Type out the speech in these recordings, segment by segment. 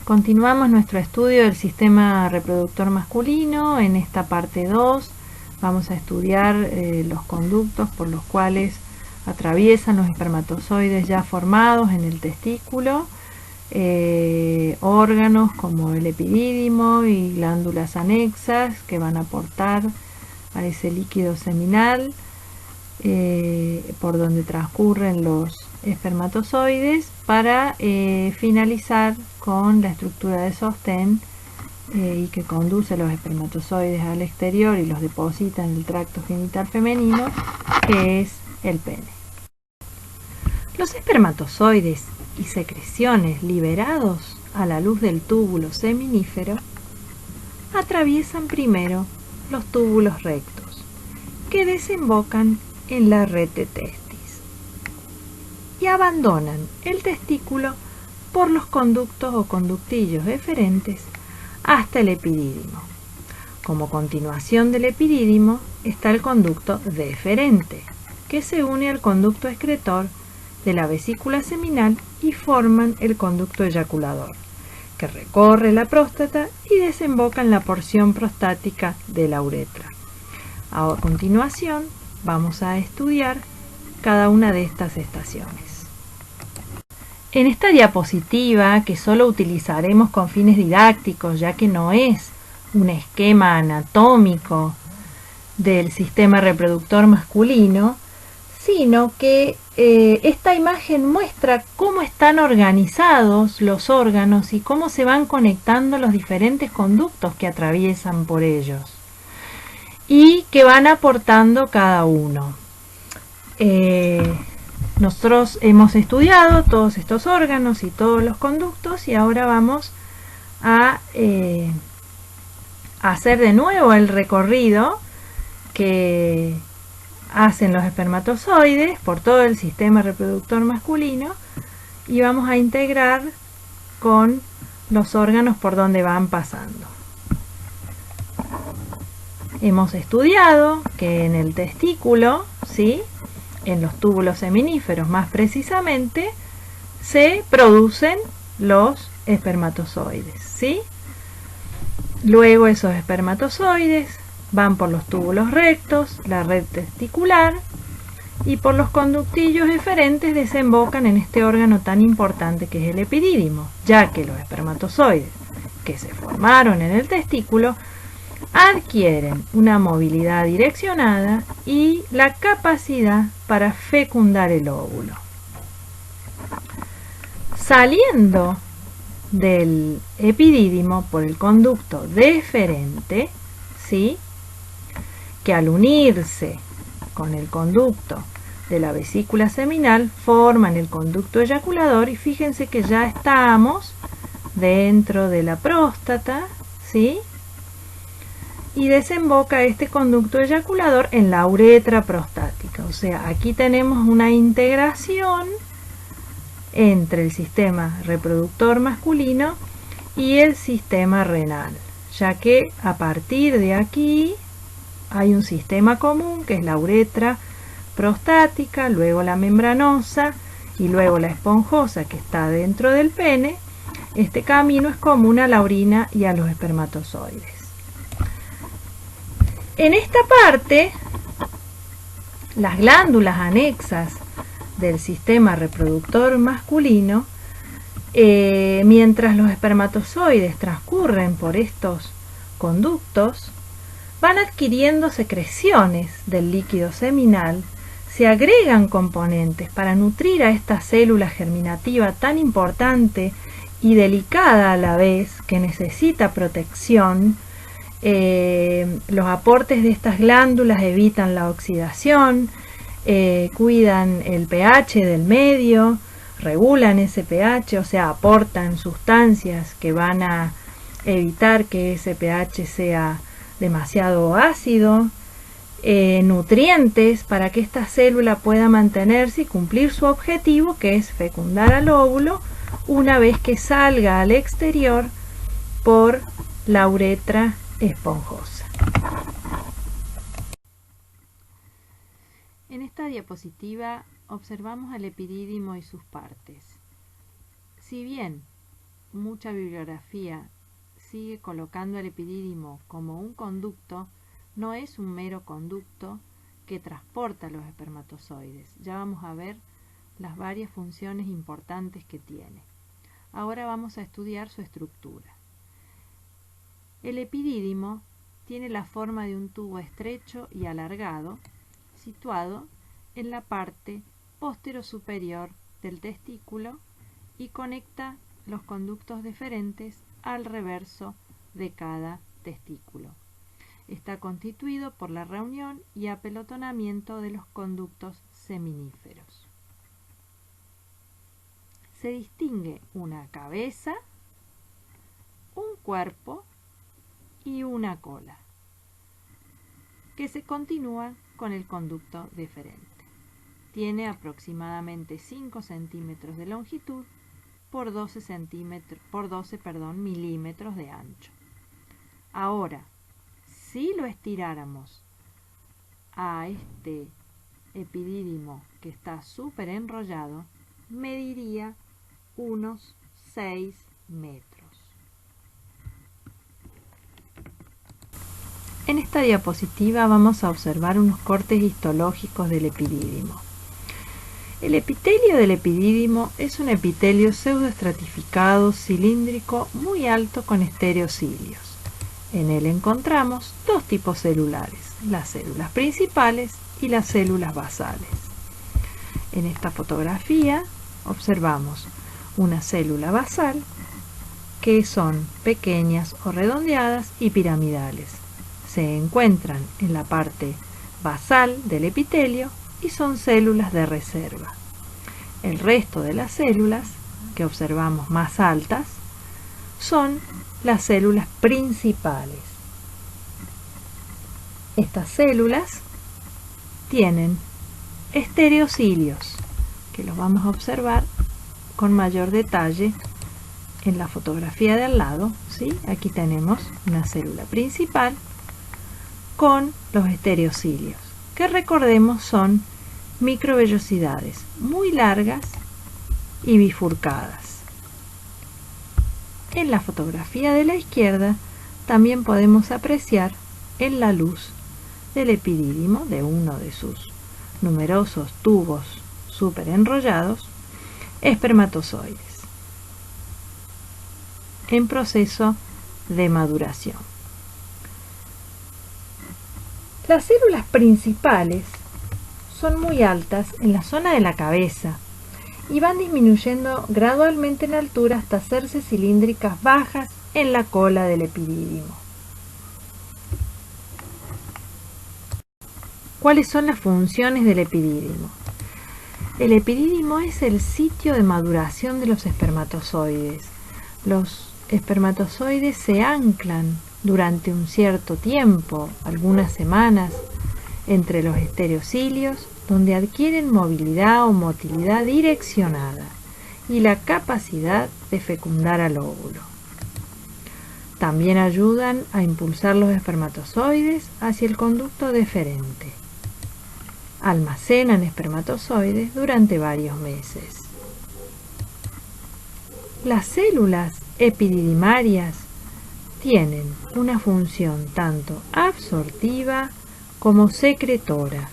Continuamos nuestro estudio del sistema reproductor masculino. En esta parte 2 vamos a estudiar los conductos por los cuales atraviesan los espermatozoides ya formados en el testículo, órganos como el epidídimo y glándulas anexas que van a aportar a ese líquido seminal por donde transcurren los espermatozoides para finalizar con la estructura de sostén y que conduce los espermatozoides al exterior y los deposita en el tracto genital femenino, que es el pene. Los espermatozoides y secreciones liberados a la luz del túbulo seminífero atraviesan primero los túbulos rectos, que desembocan en la red de testis y abandonan el testículo por los conductos o conductillos eferentes hasta el epidídimo. Como continuación del epidídimo está el conducto deferente, que se une al conducto excretor de la vesícula seminal y forman el conducto eyaculador, que recorre la próstata y desemboca en la porción prostática de la uretra. A continuación vamos a estudiar cada una de estas estaciones. En esta diapositiva, que solo utilizaremos con fines didácticos, ya que no es un esquema anatómico del sistema reproductor masculino, sino que esta imagen muestra cómo están organizados los órganos y cómo se van conectando los diferentes conductos que atraviesan por ellos y que van aportando cada uno. Nosotros hemos estudiado todos estos órganos y todos los conductos y ahora vamos a hacer de nuevo el recorrido que hacen los espermatozoides por todo el sistema reproductor masculino y vamos a integrar con los órganos por donde van pasando. Hemos estudiado que en el testículo, ¿sí?, en los túbulos seminíferos más precisamente, se producen los espermatozoides, ¿sí? Luego esos espermatozoides van por los túbulos rectos, la red testicular, y por los conductillos eferentes desembocan en este órgano tan importante que es el epidídimo, ya que los espermatozoides que se formaron en el testículo adquieren una movilidad direccionada y la capacidad para fecundar el óvulo. Saliendo del epidídimo por el conducto deferente, ¿sí?, que al unirse con el conducto de la vesícula seminal forman el conducto eyaculador, y fíjense que ya estamos dentro de la próstata, ¿sí?, y desemboca este conducto eyaculador en la uretra prostática. O sea, aquí tenemos una integración entre el sistema reproductor masculino y el sistema renal, ya que a partir de aquí hay un sistema común que es la uretra prostática, luego la membranosa y luego la esponjosa que está dentro del pene. Este camino es común a la orina y a los espermatozoides. En esta parte, las glándulas anexas del sistema reproductor masculino, mientras los espermatozoides transcurren por estos conductos, van adquiriendo secreciones del líquido seminal, se agregan componentes para nutrir a esta célula germinativa tan importante y delicada a la vez, que necesita protección. Los aportes de estas glándulas evitan la oxidación, cuidan el pH del medio, regulan ese pH, o sea, aportan sustancias que van a evitar que ese pH sea demasiado ácido, nutrientes para que esta célula pueda mantenerse y cumplir su objetivo, que es fecundar al óvulo una vez que salga al exterior por la uretra esponjosa. En esta diapositiva observamos al epidídimo y sus partes. Si bien mucha bibliografía sigue colocando el epidídimo como un conducto, no es un mero conducto que transporta los espermatozoides. Ya vamos a ver las varias funciones importantes que tiene. Ahora vamos a estudiar su estructura. El epidídimo tiene la forma de un tubo estrecho y alargado, situado en la parte posterior-superior del testículo y conecta los conductos deferentes al reverso de cada testículo. Está constituido por la reunión y apelotonamiento de los conductos seminíferos. Se distingue una cabeza, un cuerpo y una cola, que se continúa con el conducto deferente. Tiene aproximadamente 5 centímetros de longitud por 12 milímetros de ancho. Ahora, si lo estiráramos a este epidídimo que está súper enrollado, mediría unos 6 metros. En esta diapositiva vamos a observar unos cortes histológicos del epidídimo. El epitelio del epidídimo es un epitelio pseudoestratificado cilíndrico muy alto con estereocilios. En él encontramos dos tipos celulares, las células principales y las células basales. En esta fotografía observamos una célula basal que son pequeñas o redondeadas y piramidales. Se encuentran en la parte basal del epitelio y son células de reserva. El resto de las células que observamos más altas son las células principales. Estas células tienen estereocilios, que los vamos a observar con mayor detalle en la fotografía de al lado, ¿sí? Aquí tenemos una célula principal con los estereocilios, que recordemos son microvellosidades muy largas y bifurcadas. En la fotografía de la izquierda también podemos apreciar en la luz del epidídimo de uno de sus numerosos tubos súper enrollados espermatozoides en proceso de maduración. Las células principales son muy altas en la zona de la cabeza y van disminuyendo gradualmente en altura hasta hacerse cilíndricas bajas en la cola del epidídimo. ¿Cuáles son las funciones del epidídimo? El epidídimo es el sitio de maduración de los espermatozoides. Los espermatozoides se anclan durante un cierto tiempo, algunas semanas, entre los estereocilios, donde adquieren movilidad o motilidad direccionada y la capacidad de fecundar al óvulo. También ayudan a impulsar los espermatozoides hacia el conducto deferente. Almacenan espermatozoides durante varios meses. Las células epididimarias tienen una función tanto absortiva como secretora.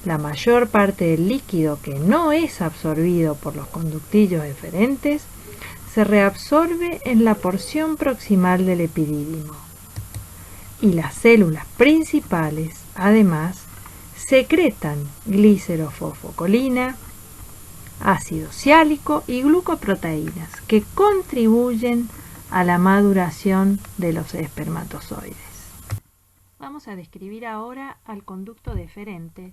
La mayor parte del líquido que no es absorbido por los conductillos deferentes se reabsorbe en la porción proximal del epidídimo. Y las células principales, además, secretan glicerofosfocolina, ácido siálico y glucoproteínas que contribuyen a la maduración de los espermatozoides. Vamos a describir ahora al conducto deferente,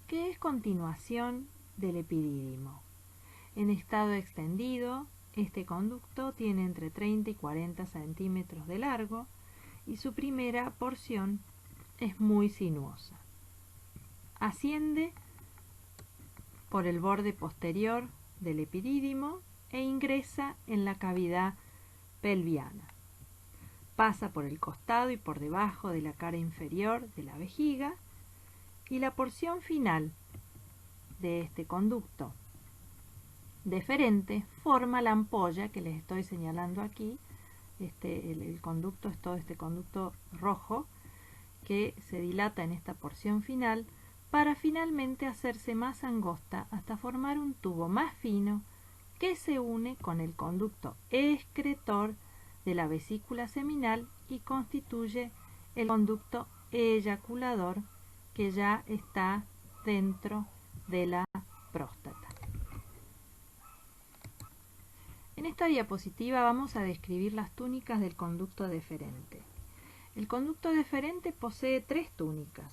que es continuación del epidídimo. En estado extendido, este conducto tiene entre 30 y 40 centímetros de largo y su primera porción es muy sinuosa. Asciende por el borde posterior del epidídimo e ingresa en la cavidad pelviana. Pasa por el costado y por debajo de la cara inferior de la vejiga y la porción final de este conducto deferente forma la ampolla que les estoy señalando aquí. El conducto es todo este conducto rojo que se dilata en esta porción final para finalmente hacerse más angosta hasta formar un tubo más fino que se une con el conducto excretor de la vesícula seminal y constituye el conducto eyaculador que ya está dentro de la próstata. En esta diapositiva vamos a describir las túnicas del conducto deferente. El conducto deferente posee 3 túnicas,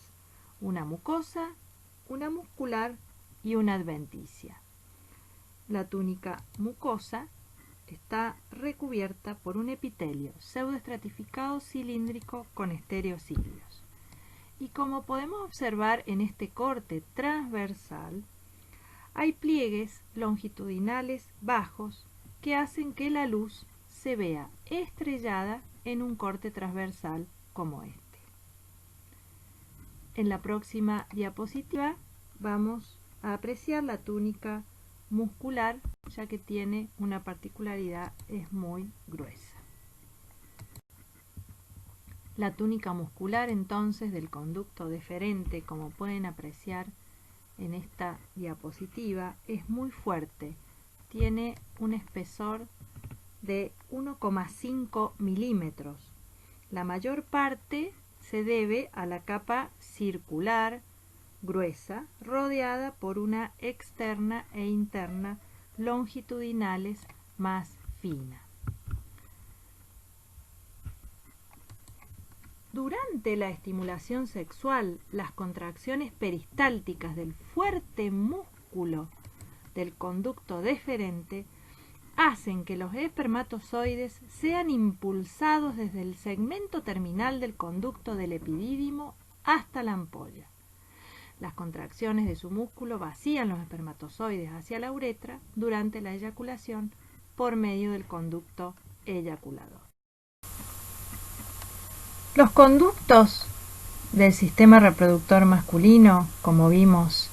una mucosa, una muscular y una adventicia. La túnica mucosa está recubierta por un epitelio pseudoestratificado cilíndrico con estereocilios. Y como podemos observar en este corte transversal, hay pliegues longitudinales bajos que hacen que la luz se vea estrellada en un corte transversal como este. En la próxima diapositiva vamos a apreciar la túnica muscular, ya que tiene una particularidad, es muy gruesa. La túnica muscular entonces del conducto deferente, como pueden apreciar en esta diapositiva, es muy fuerte, tiene un espesor de 1,5 milímetros. La mayor parte se debe a la capa circular gruesa, rodeada por una externa e interna longitudinales más fina. Durante la estimulación sexual, las contracciones peristálticas del fuerte músculo del conducto deferente hacen que los espermatozoides sean impulsados desde el segmento terminal del conducto del epidídimo hasta la ampolla. Las contracciones de su músculo vacían los espermatozoides hacia la uretra durante la eyaculación por medio del conducto eyaculador. Los conductos del sistema reproductor masculino, como vimos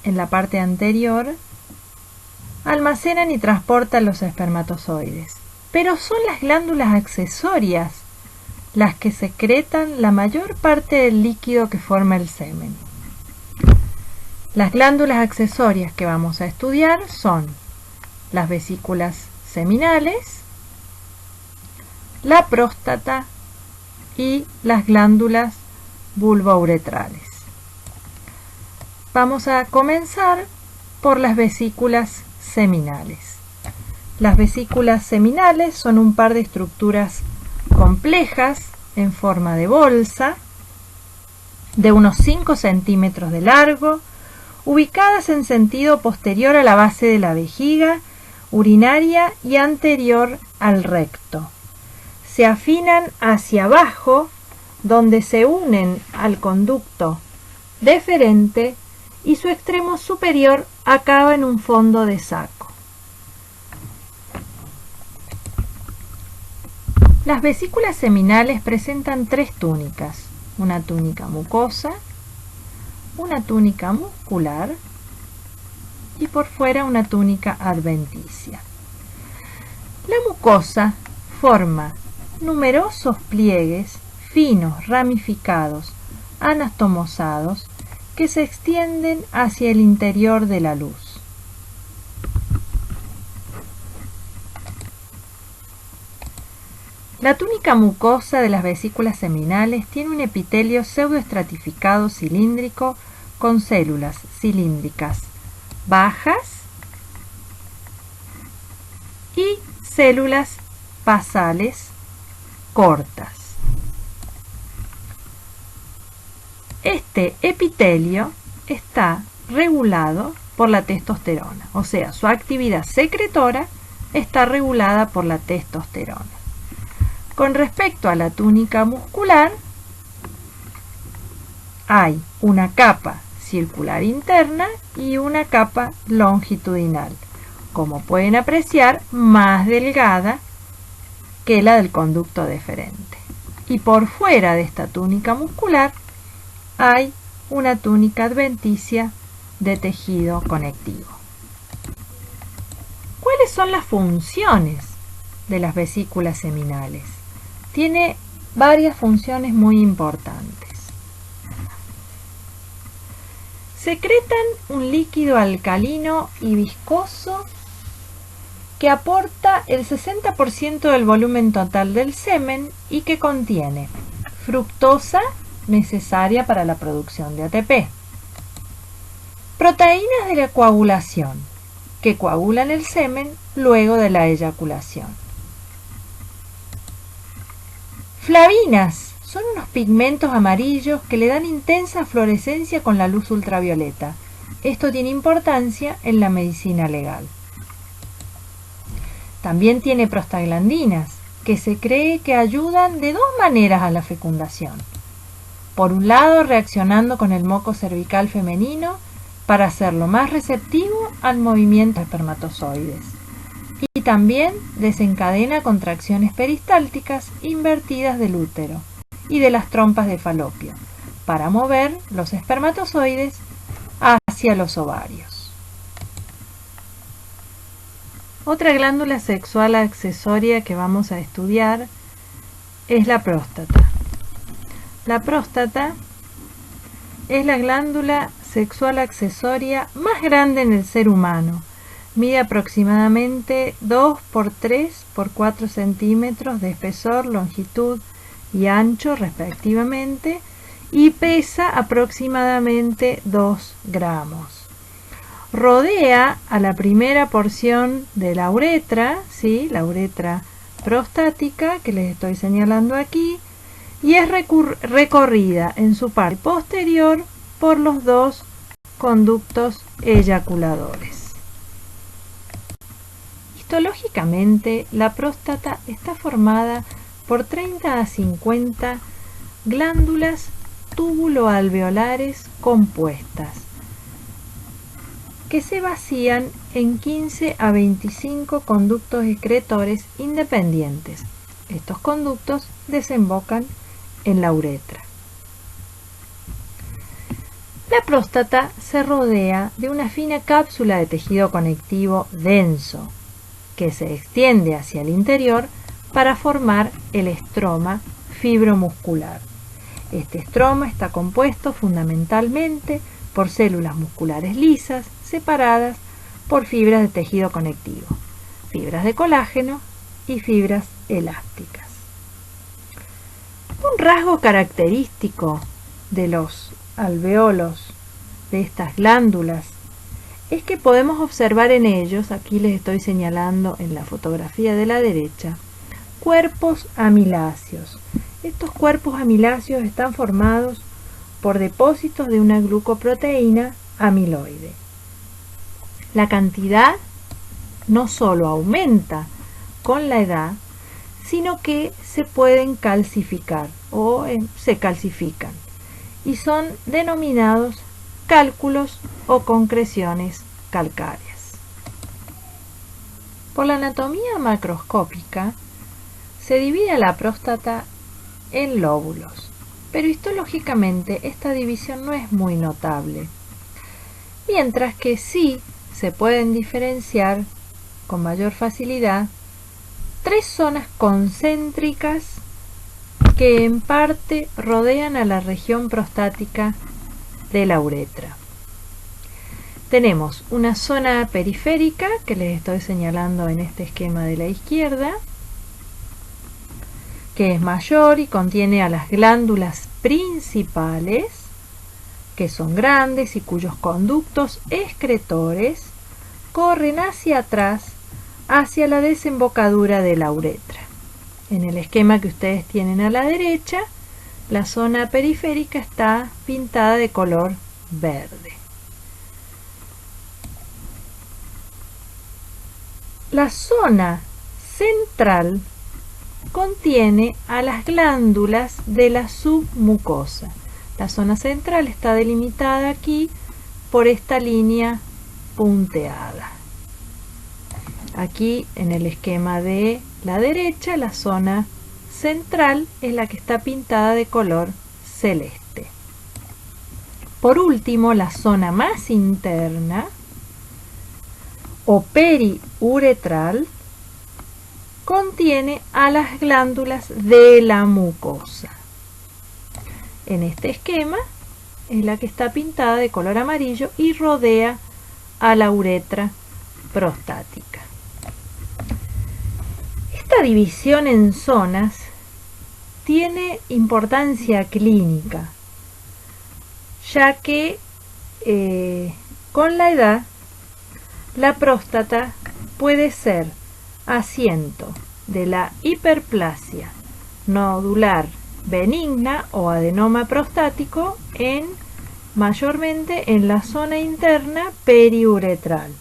en la parte anterior, almacenan y transportan los espermatozoides, pero son las glándulas accesorias las que secretan la mayor parte del líquido que forma el semen. Las glándulas accesorias que vamos a estudiar son las vesículas seminales, la próstata y las glándulas vulvouretrales. Vamos a comenzar por las vesículas seminales. Las vesículas seminales son un par de estructuras complejas en forma de bolsa de unos 5 centímetros de largo, ubicadas en sentido posterior a la base de la vejiga urinaria y anterior al recto. Se afinan hacia abajo, donde se unen al conducto deferente, y su extremo superior acaba en un fondo de saco. Las vesículas seminales presentan 3 túnicas, una túnica mucosa, una túnica muscular y por fuera una túnica adventicia. La mucosa forma numerosos pliegues finos, ramificados, anastomosados, que se extienden hacia el interior de la luz. La túnica mucosa de las vesículas seminales tiene un epitelio pseudoestratificado cilíndrico con células cilíndricas bajas y células basales cortas. Este epitelio está regulado por la testosterona, o sea, su actividad secretora está regulada por la testosterona. Con respecto a la túnica muscular, hay una capa circular interna y una capa longitudinal, como pueden apreciar, más delgada que la del conducto deferente. Y por fuera de esta túnica muscular hay una túnica adventicia de tejido conectivo. ¿Cuáles son las funciones de las vesículas seminales? Tiene varias funciones muy importantes. Secretan un líquido alcalino y viscoso que aporta el 60% del volumen total del semen y que contiene fructosa necesaria para la producción de ATP, proteínas de la coagulación que coagulan el semen luego de la eyaculación, flavinas, son unos pigmentos amarillos que le dan intensa fluorescencia con la luz ultravioleta. Esto tiene importancia en la medicina legal. También tiene prostaglandinas, que se cree que ayudan de dos maneras a la fecundación. Por un lado, reaccionando con el moco cervical femenino para hacerlo más receptivo al movimiento de espermatozoides. Y también desencadena contracciones peristálticas invertidas del útero y de las trompas de falopio para mover los espermatozoides hacia los ovarios. Otra glándula sexual accesoria que vamos a estudiar es la próstata. La próstata es la glándula sexual accesoria más grande en el ser humano. Mide aproximadamente 2 por 3 por 4 centímetros de espesor, longitud y ancho respectivamente y pesa aproximadamente 2 gramos. Rodea a la primera porción de la uretra, ¿sí? La uretra prostática que les estoy señalando aquí, y es recorrida en su parte posterior por los dos conductos eyaculadores. Histológicamente, la próstata está formada por 30 a 50 glándulas túbulo-alveolares compuestas, que se vacían en 15 a 25 conductos excretores independientes. Estos conductos desembocan en la uretra. La próstata se rodea de una fina cápsula de tejido conectivo denso, que se extiende hacia el interior para formar el estroma fibromuscular. Este estroma está compuesto fundamentalmente por células musculares lisas separadas por fibras de tejido conectivo, fibras de colágeno y fibras elásticas. Un rasgo característico de los alveolos de estas glándulas es que podemos observar en ellos, aquí les estoy señalando en la fotografía de la derecha, cuerpos amiláceos. Estos cuerpos amiláceos están formados por depósitos de una glucoproteína amiloide. La cantidad no solo aumenta con la edad, sino que se pueden calcificar o se calcifican y son denominados cálculos o concreciones calcáreas. Por la anatomía macroscópica se divide la próstata en lóbulos, pero histológicamente esta división no es muy notable, mientras que sí se pueden diferenciar con mayor facilidad tres zonas concéntricas que en parte rodean a la región prostática de la uretra. Tenemos una zona periférica que les estoy señalando en este esquema de la izquierda, que es mayor y contiene a las glándulas principales, que son grandes y cuyos conductos excretores corren hacia atrás, hacia la desembocadura de la uretra. En el esquema que ustedes tienen a la derecha, la zona periférica está pintada de color verde. La zona central contiene a las glándulas de la submucosa. La zona central está delimitada aquí por esta línea punteada. Aquí en el esquema de la derecha, la zona central es la que está pintada de color celeste. Por último, la zona más interna o periuretral contiene a las glándulas de la mucosa. En este esquema es la que está pintada de color amarillo y rodea a la uretra prostática. Esta división en zonas tiene importancia clínica, ya que con la edad la próstata puede ser asiento de la hiperplasia nodular benigna o adenoma prostático mayormente en la zona interna periuretral.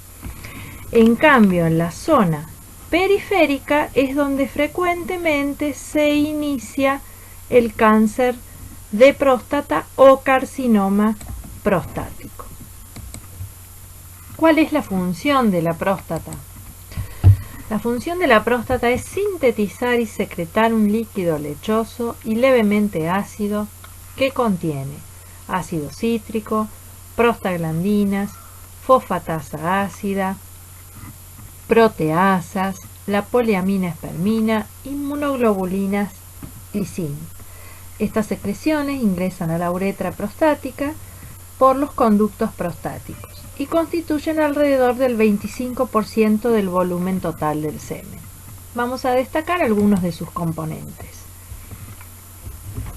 En cambio, en la zona periférica es donde frecuentemente se inicia el cáncer de próstata o carcinoma prostático. ¿Cuál es la función de la próstata? La función de la próstata es sintetizar y secretar un líquido lechoso y levemente ácido que contiene ácido cítrico, prostaglandinas, fosfatasa ácida, proteasas, la poliamina espermina, inmunoglobulinas y zinc. Estas secreciones ingresan a la uretra prostática por los conductos prostáticos y constituyen alrededor del 25% del volumen total del semen. Vamos a destacar algunos de sus componentes.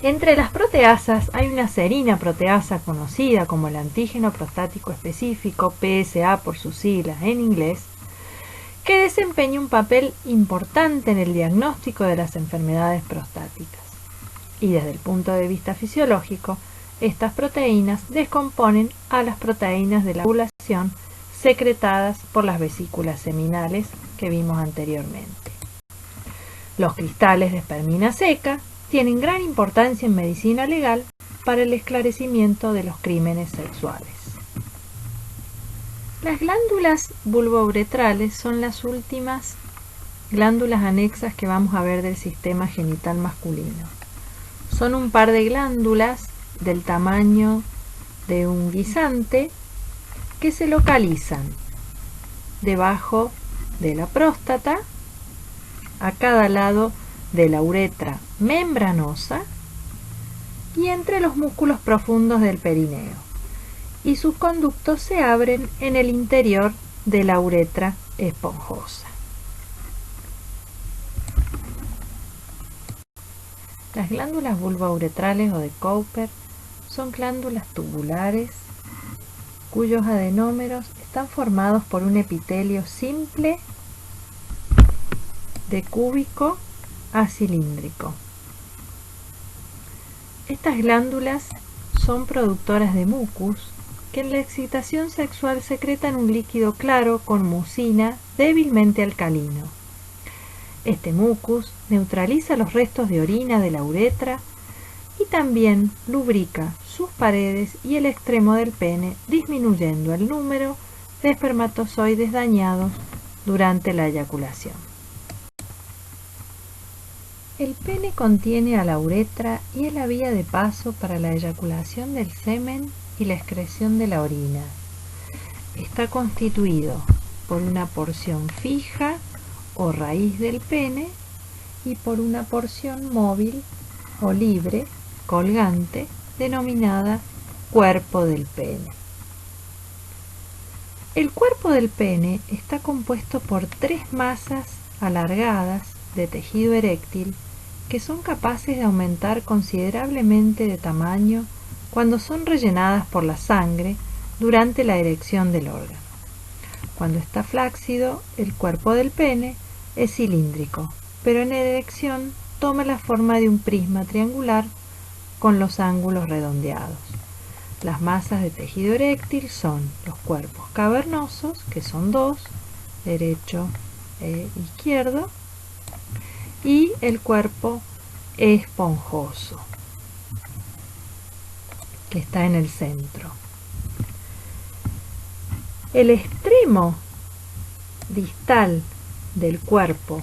Entre las proteasas hay una serina proteasa conocida como el antígeno prostático específico, PSA por sus siglas en inglés, que desempeña un papel importante en el diagnóstico de las enfermedades prostáticas. Y desde el punto de vista fisiológico, estas proteínas descomponen a las proteínas de la ovulación secretadas por las vesículas seminales que vimos anteriormente. Los cristales de espermina seca tienen gran importancia en medicina legal para el esclarecimiento de los crímenes sexuales. Las glándulas vulvouretrales son las últimas glándulas anexas que vamos a ver del sistema genital masculino. Son un par de glándulas del tamaño de un guisante que se localizan debajo de la próstata, a cada lado de la uretra membranosa y entre los músculos profundos del perineo, y sus conductos se abren en el interior de la uretra esponjosa. Las glándulas vulvouretrales o de Cowper son glándulas tubulares cuyos adenómeros están formados por un epitelio simple de cúbico a cilíndrico. Estas glándulas son productoras de mucus que en la excitación sexual secretan un líquido claro con mucina débilmente alcalino. Este mucus neutraliza los restos de orina de la uretra y también lubrica sus paredes y el extremo del pene, disminuyendo el número de espermatozoides dañados durante la eyaculación. El pene contiene a la uretra y es la vía de paso para la eyaculación del semen y la excreción de la orina. Está constituido por una porción fija o raíz del pene y por una porción móvil o libre, colgante, denominada cuerpo del pene. El cuerpo del pene está compuesto por 3 masas alargadas de tejido eréctil que son capaces de aumentar considerablemente de tamaño cuando son rellenadas por la sangre durante la erección del órgano. Cuando está flácido, el cuerpo del pene es cilíndrico, pero en erección toma la forma de un prisma triangular con los ángulos redondeados. Las masas de tejido eréctil son los cuerpos cavernosos, que son 2, derecho e izquierdo, y el cuerpo esponjoso, que está en el centro. El extremo distal del cuerpo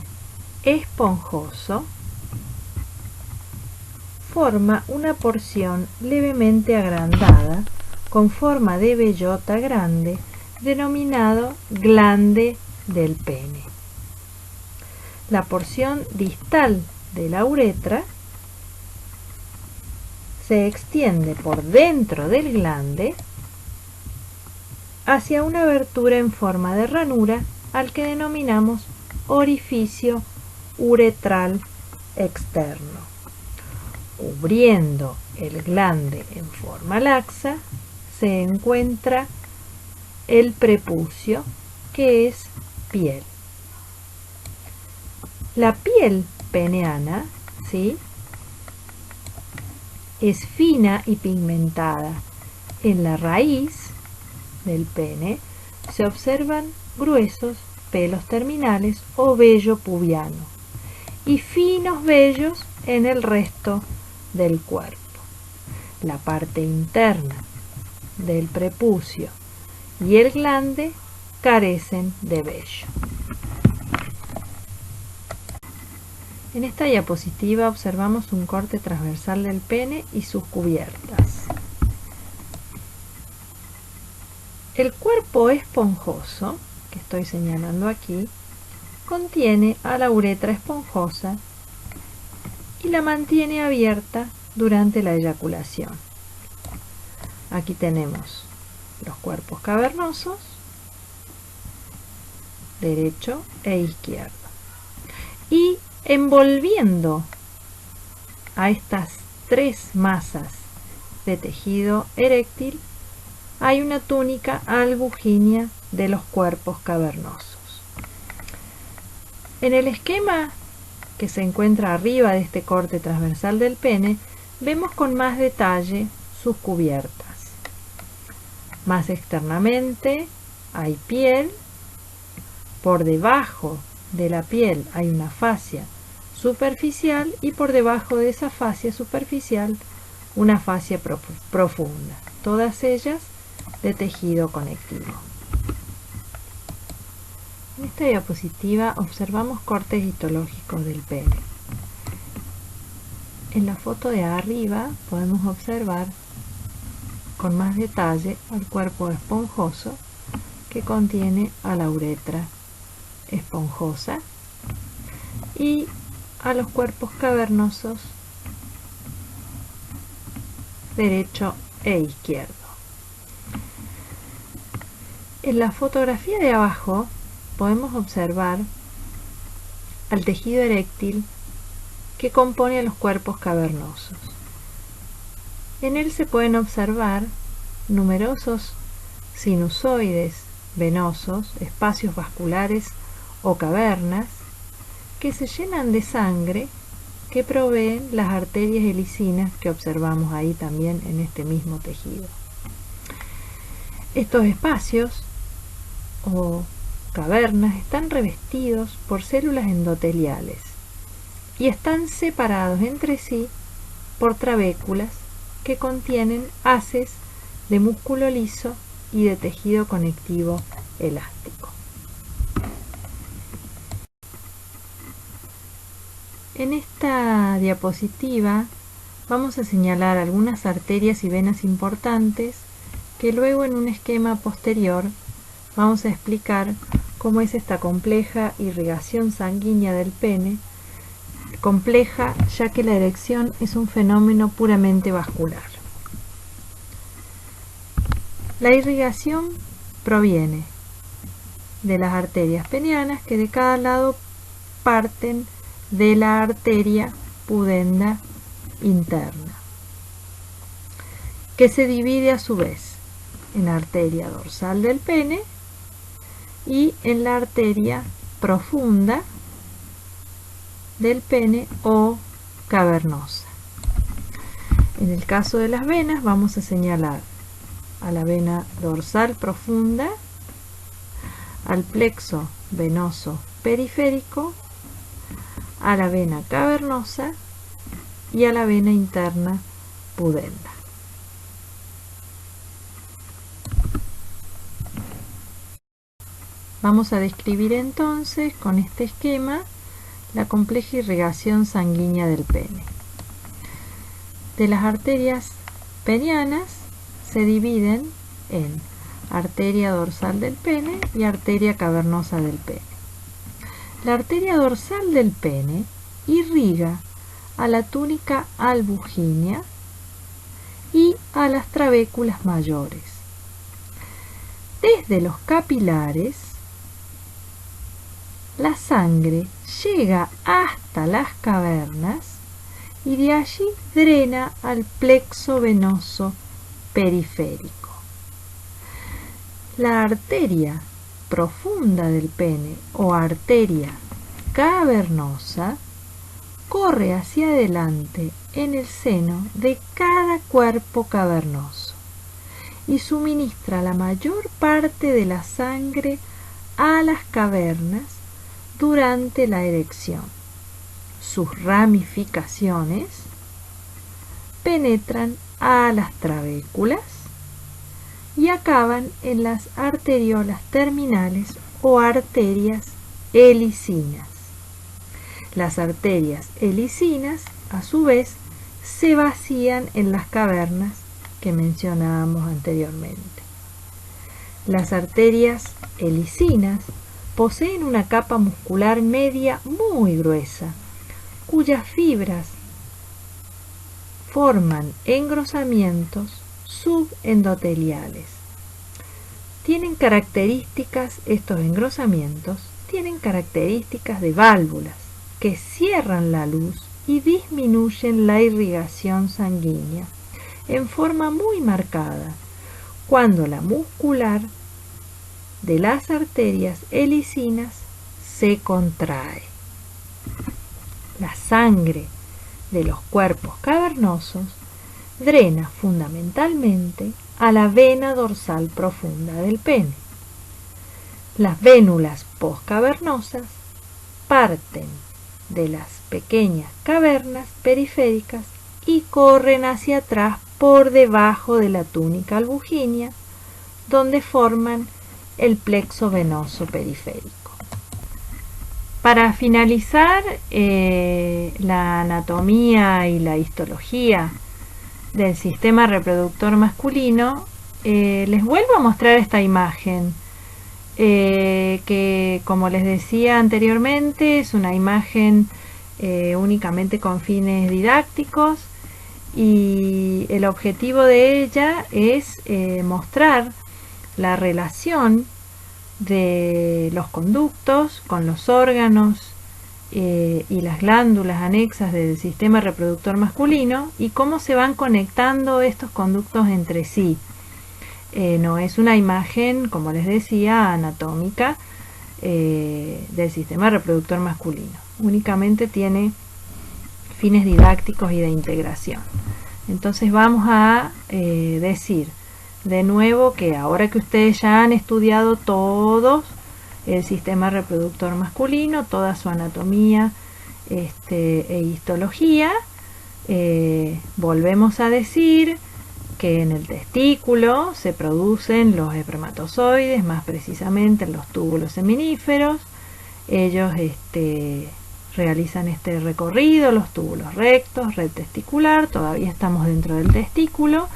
esponjoso forma una porción levemente agrandada con forma de bellota grande denominado glande del pene. La porción distal de la uretra se extiende por dentro del glande hacia una abertura en forma de ranura al que denominamos orificio uretral externo. Cubriendo el glande en forma laxa se encuentra el prepucio, que es piel. La piel peneana, ¿sí?, es fina y pigmentada. En la raíz del pene se observan gruesos pelos terminales o vello pubiano y finos vellos en el resto del cuerpo. La parte interna del prepucio y el glande carecen de vello. En esta diapositiva observamos un corte transversal del pene y sus cubiertas. El cuerpo esponjoso, que estoy señalando aquí, contiene a la uretra esponjosa y la mantiene abierta durante la eyaculación. Aquí tenemos los cuerpos cavernosos, derecho e izquierdo. Y envolviendo a estas tres masas de tejido eréctil hay una túnica albugínea de los cuerpos cavernosos. En el esquema que se encuentra arriba de este corte transversal del pene vemos con más detalle sus cubiertas. Más externamente hay piel, por debajo de la piel hay una fascia superficial y por debajo de esa fascia superficial una fascia profunda, todas ellas de tejido conectivo. En esta diapositiva observamos cortes histológicos del pene. En la foto de arriba podemos observar con más detalle al cuerpo esponjoso que contiene a la uretra esponjosa y a los cuerpos cavernosos derecho e izquierdo. En la fotografía de abajo podemos observar al tejido eréctil que compone a los cuerpos cavernosos. En él se pueden observar numerosos sinusoides venosos, espacios vasculares o cavernas que se llenan de sangre que proveen las arterias helicinas que observamos ahí también en este mismo tejido. Estos espacios o cavernas están revestidos por células endoteliales y están separados entre sí por trabéculas que contienen haces de músculo liso y de tejido conectivo elástico. En esta diapositiva vamos a señalar algunas arterias y venas importantes que luego en un esquema posterior vamos a explicar cómo es esta compleja irrigación sanguínea del pene, compleja ya que la erección es un fenómeno puramente vascular. La irrigación proviene de las arterias peneanas que de cada lado parten de la arteria pudenda interna, que se divide a su vez en la arteria dorsal del pene y en la arteria profunda del pene o cavernosa. En el caso de las venas vamos a señalar a la vena dorsal profunda, al plexo venoso periférico, a la vena cavernosa y a la vena interna pudenda. Vamos a describir entonces con este esquema la compleja irrigación sanguínea del pene. De las arterias peneanas se dividen en arteria dorsal del pene y arteria cavernosa del pene. La arteria dorsal del pene irriga a la túnica albuginea y a las trabéculas mayores. Desde los capilares, la sangre llega hasta las cavernas y de allí drena al plexo venoso periférico. La arteria profunda del pene o arteria cavernosa corre hacia adelante en el seno de cada cuerpo cavernoso y suministra la mayor parte de la sangre a las cavernas durante la erección. Sus ramificaciones penetran a las trabéculas y acaban en las arteriolas terminales o arterias helicinas. Las arterias helicinas, a su vez, se vacían en las cavernas que mencionábamos anteriormente. Las arterias helicinas poseen una capa muscular media muy gruesa, cuyas fibras forman engrosamientos subendoteliales. Estos engrosamientos tienen características de válvulas que cierran la luz y disminuyen la irrigación sanguínea en forma muy marcada cuando la muscular de las arterias helicinas se contrae. La sangre de los cuerpos cavernosos drena fundamentalmente a la vena dorsal profunda del pene. Las vénulas postcavernosas parten de las pequeñas cavernas periféricas y corren hacia atrás por debajo de la túnica albuginea, donde forman el plexo venoso periférico. Para finalizar la anatomía y la histología del sistema reproductor masculino, les vuelvo a mostrar esta imagen que, como les decía anteriormente, es una imagen únicamente con fines didácticos, y el objetivo de ella es mostrar la relación de los conductos con los órganos y las glándulas anexas del sistema reproductor masculino y cómo se van conectando estos conductos entre sí. No es una imagen, como les decía, anatómica del sistema reproductor masculino. Únicamente tiene fines didácticos y de integración. Entonces vamos a decir de nuevo que ahora que ustedes ya han estudiado todos el sistema reproductor masculino, toda su anatomía e histología, volvemos a decir que en el testículo se producen los espermatozoides, más precisamente en los túbulos seminíferos. Ellos realizan este recorrido, los túbulos rectos, red testicular, todavía estamos dentro del testículo,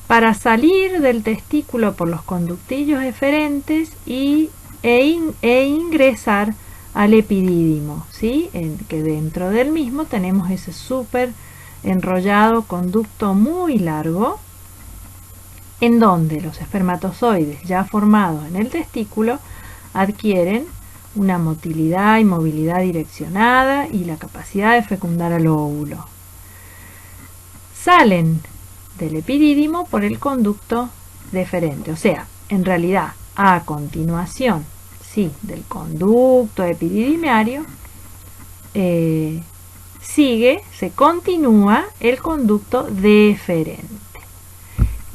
para salir del testículo por los conductillos eferentes e ingresar al epidídimo, ¿sí? Que dentro del mismo tenemos ese súper enrollado conducto muy largo, en donde los espermatozoides ya formados en el testículo adquieren una motilidad y movilidad direccionada y la capacidad de fecundar al óvulo. Salen del epidídimo por el conducto deferente, o sea, en realidad a continuación, sí, del conducto epididimario se continúa el conducto deferente,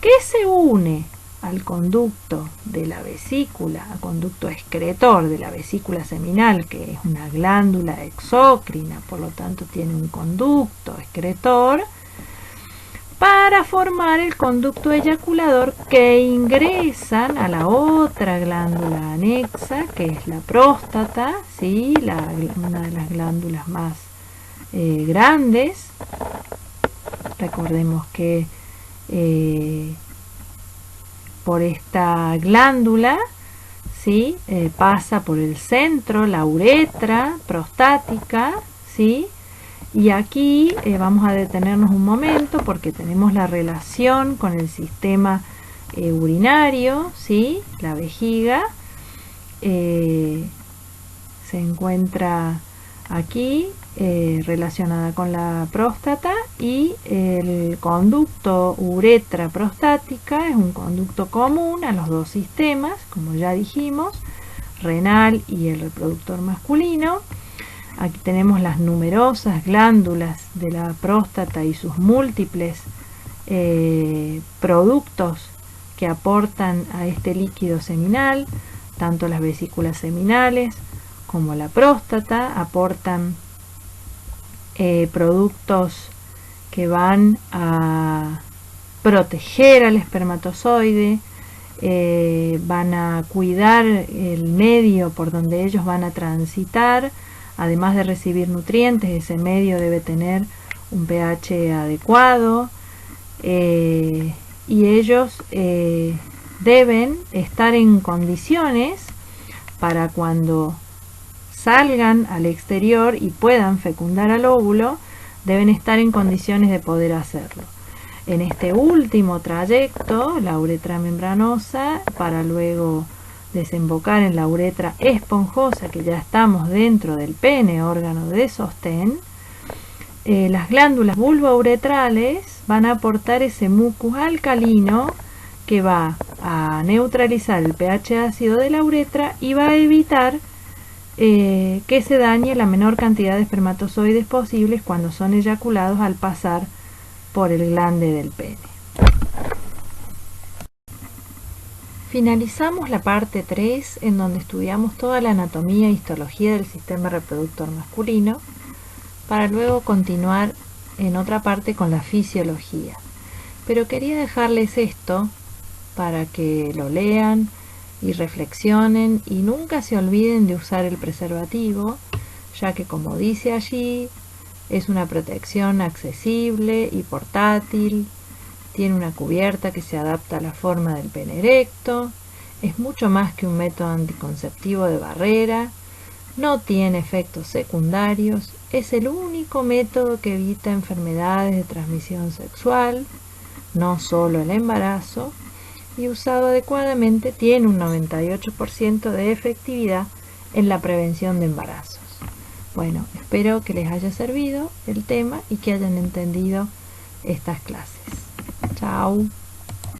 que se une al conducto de la vesícula, al conducto excretor de la vesícula seminal, que es una glándula exócrina, por lo tanto tiene un conducto excretor, para formar el conducto eyaculador que ingresan a la otra glándula anexa, que es la próstata, ¿sí? Una de las glándulas más grandes. Recordemos que por esta glándula, ¿sí? Pasa por el centro, la uretra prostática, ¿sí? Y aquí vamos a detenernos un momento porque tenemos la relación con el sistema urinario, ¿sí? La vejiga se encuentra aquí relacionada con la próstata, y el conducto uretra prostática es un conducto común a los dos sistemas, como ya dijimos, renal y el reproductor masculino. Aquí tenemos las numerosas glándulas de la próstata y sus múltiples productos que aportan a este líquido seminal. Tanto las vesículas seminales como la próstata aportan productos que van a proteger al espermatozoide, van a cuidar el medio por donde ellos van a transitar. Además de recibir nutrientes, ese medio debe tener un pH adecuado, y ellos deben estar en condiciones para cuando salgan al exterior y puedan fecundar al óvulo, deben estar en condiciones de poder hacerlo. En este último trayecto, la uretra membranosa, para luego desembocar en la uretra esponjosa, que ya estamos dentro del pene, órgano de sostén, las glándulas vulvouretrales van a aportar ese mucus alcalino que va a neutralizar el pH ácido de la uretra y va a evitar que se dañe la menor cantidad de espermatozoides posibles cuando son eyaculados al pasar por el glande del pene. Finalizamos la parte 3, en donde estudiamos toda la anatomía e histología del sistema reproductor masculino, para luego continuar en otra parte con la fisiología. Pero quería dejarles esto para que lo lean y reflexionen y nunca se olviden de usar el preservativo, ya que, como dice allí, es una protección accesible y portátil, tiene una cubierta que se adapta a la forma del pene erecto, es mucho más que un método anticonceptivo de barrera, no tiene efectos secundarios, es el único método que evita enfermedades de transmisión sexual, no solo el embarazo, y usado adecuadamente tiene un 98% de efectividad en la prevención de embarazos. Bueno, espero que les haya servido el tema y que hayan entendido estas clases. Chao.